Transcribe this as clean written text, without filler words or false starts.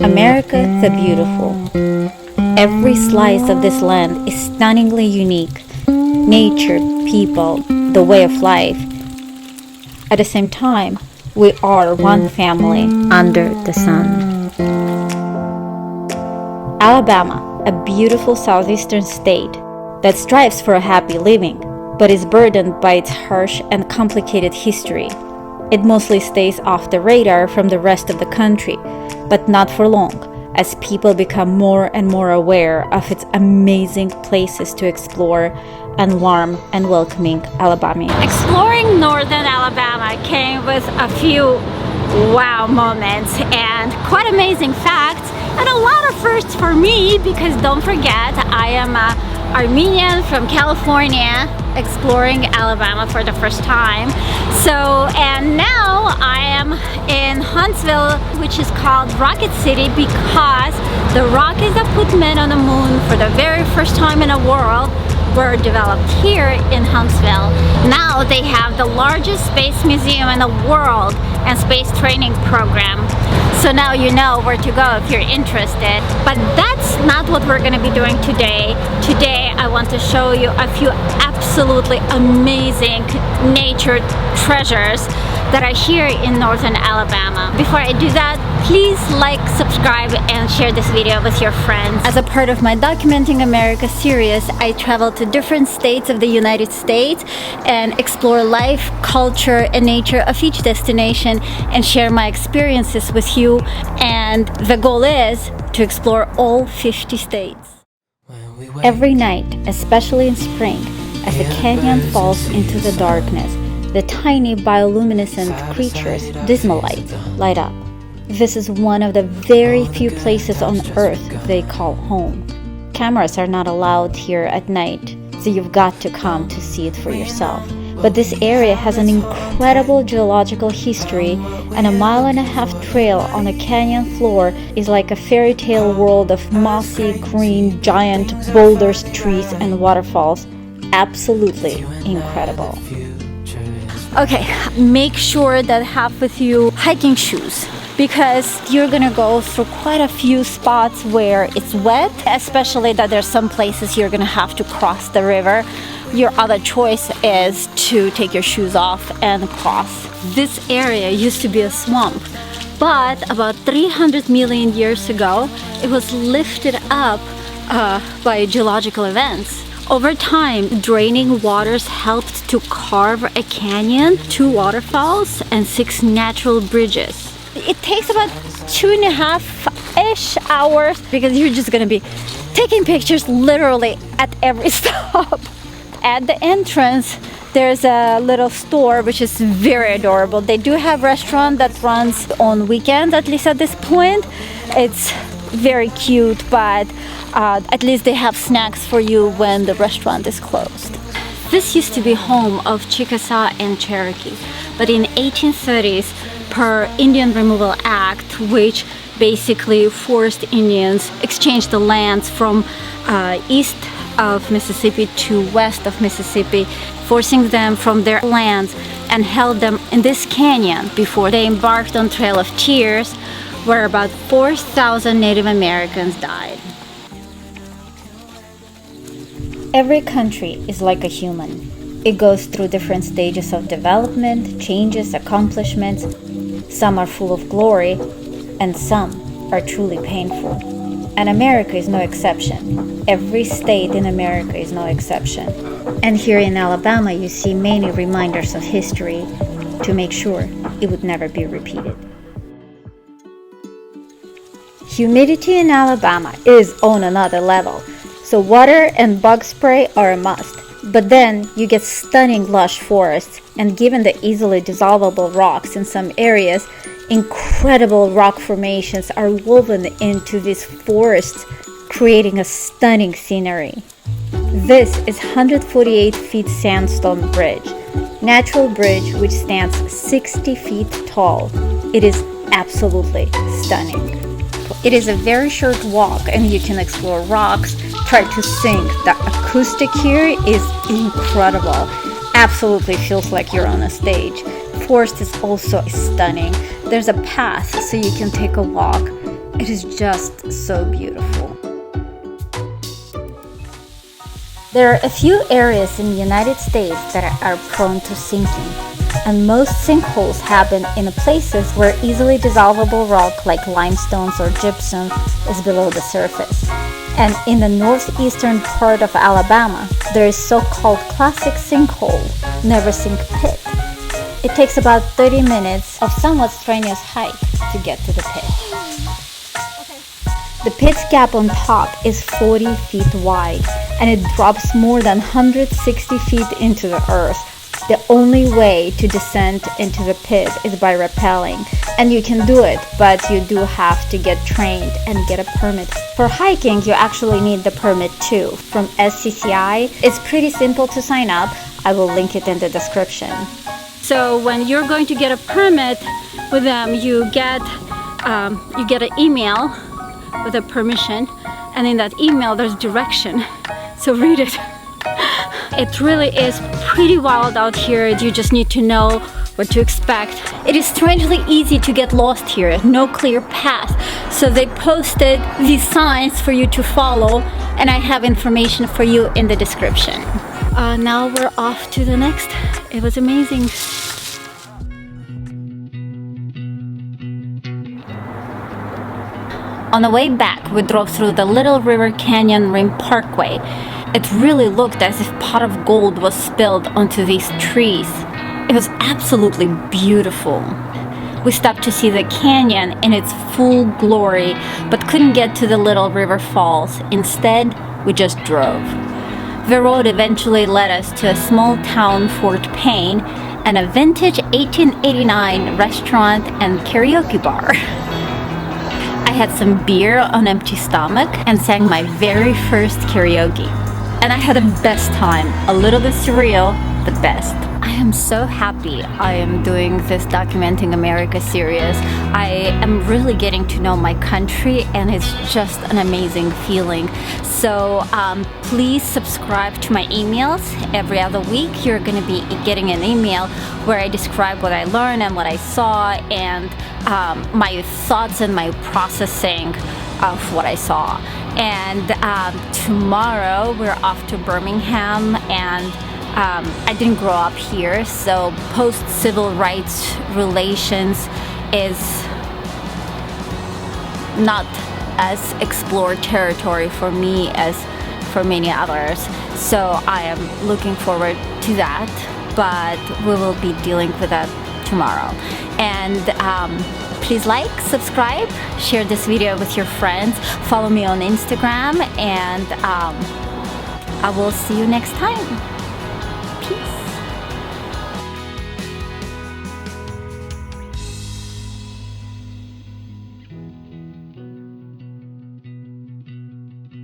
America the Beautiful. Every slice of this land is stunningly unique. Nature, people, the way of life. At the same time, we are one family under the sun. Alabama, a beautiful southeastern state that strives for a happy living, but is burdened by its harsh and complicated history. It mostly stays off the radar from the rest of the country, but not for long, as people become more and more aware of its amazing places to explore and warm and welcoming Alabamians. Exploring northern Alabama came with a few wow moments and quite amazing facts, and a lot of firsts for me, because don't forget, I am an Armenian from California exploring Alabama for the first time. And now I am in Huntsville, which is called Rocket City, because the rockets that put men on the moon for the very first time in the world were developed here in Huntsville. Now they have the largest space museum in the world and space training program. So now you know where to go if you're interested. But that's not what we're going to be doing today. Today I want to show you a few absolutely amazing nature treasures that are here in northern Alabama. Before I do that, please like, subscribe, and share this video with your friends. As a part of my Documenting America series, I travel to different states of the United States and explore life, culture, and nature of each destination and share my experiences with you. And the goal is to explore all 50 states. Every night, especially in spring, as the canyon falls into the darkness, the tiny bioluminescent creatures, Dismalites, light up. This is one of the very few places on Earth they call home. Cameras are not allowed here at night, so you've got to come to see it for yourself. But this area has an incredible geological history, and a 1.5-mile trail on the canyon floor is like a fairy tale world of mossy, green, giant boulders, trees, and waterfalls. Absolutely incredible. Okay, make sure that have with you hiking shoes, because you're gonna go through quite a few spots where it's wet, especially that there's some places you're gonna have to cross the river. Your other choice is to take your shoes off and cross. This area used to be a swamp, but about 300 million years ago, it was lifted up by geological events. Over time, draining waters helped to carve a canyon, 2 waterfalls, and 6 natural bridges. It takes about 2.5-ish hours because you're just gonna be taking pictures literally at every stop. At the entrance, there's a little store which is very adorable. They do have a restaurant that runs on weekends, at least at this point. It's very cute, but at least they have snacks for you when the restaurant is closed. This used to be home of Chickasaw and Cherokee, but in 1830s, per Indian Removal Act, which basically forced Indians exchange the lands from east of Mississippi to west of Mississippi, forcing them from their lands, and held them in this canyon before they embarked on Trail of Tears, where about 4,000 Native Americans died. Every country is like a human. It goes through different stages of development, changes, accomplishments. Some are full of glory, and some are truly painful. And America is no exception. Every state in America is no exception. And here in Alabama, you see many reminders of history to make sure it would never be repeated. Humidity in Alabama is on another level, so water and bug spray are a must. But then you get stunning lush forests, and given the easily dissolvable rocks in some areas, incredible rock formations are woven into these forests, creating a stunning scenery. This is 148 feet sandstone bridge, natural bridge which stands 60 feet tall. It is absolutely stunning. It is a very short walk and you can explore rocks, try to sing. The acoustic here is incredible. Absolutely feels like you're on a stage. Forest is also stunning. There's a path so you can take a walk. It is just so beautiful. There are a few areas in the United States that are prone to sinking, and most sinkholes happen in places where easily dissolvable rock like limestones or gypsum is below the surface. And in the northeastern part of Alabama, there is so-called classic sinkhole, Neversink Pit. It takes about 30 minutes of somewhat strenuous hike to get to the pit. The pit's gap on top is 40 feet wide, and it drops more than 160 feet into the earth. The only way to descend into the pit is by rappelling, and you can do it, but you do have to get trained and get a permit. For hiking, you actually need the permit too, from SCCI. It's pretty simple to sign up. I will link it in the description. So when you're going to get a permit with them, you get an email with a permission, and in that email there's direction, so read it. It really is pretty wild out here. You just need to know what to expect. It is strangely easy to get lost here, no clear path, so they posted these signs for you to follow, and I have information for you in the description. Now we're off to the next. It was amazing. On the way back, we drove through the Little River Canyon Rim Parkway. It really looked as if a pot of gold was spilled onto these trees. It was absolutely beautiful. We stopped to see the canyon in its full glory, but couldn't get to the Little River Falls. Instead, we just drove. The road eventually led us to a small town, Fort Payne, and a vintage 1889 restaurant and karaoke bar. I had some beer on empty stomach and sang my very first karaoke. And I had the best time, a little bit surreal, the best. I am so happy I am doing this Documenting America series. I am really getting to know my country, and it's just an amazing feeling. So please subscribe to my emails. Every other week you're going to be getting an email where I describe what I learned and what I saw, and my thoughts and my processing of what I saw. And tomorrow we're off to Birmingham, and I didn't grow up here, so post-civil rights relations is not as explored territory for me as for many others. So I am looking forward to that, but we will be dealing with that tomorrow. And please like, subscribe, share this video with your friends, follow me on Instagram, and I will see you next time.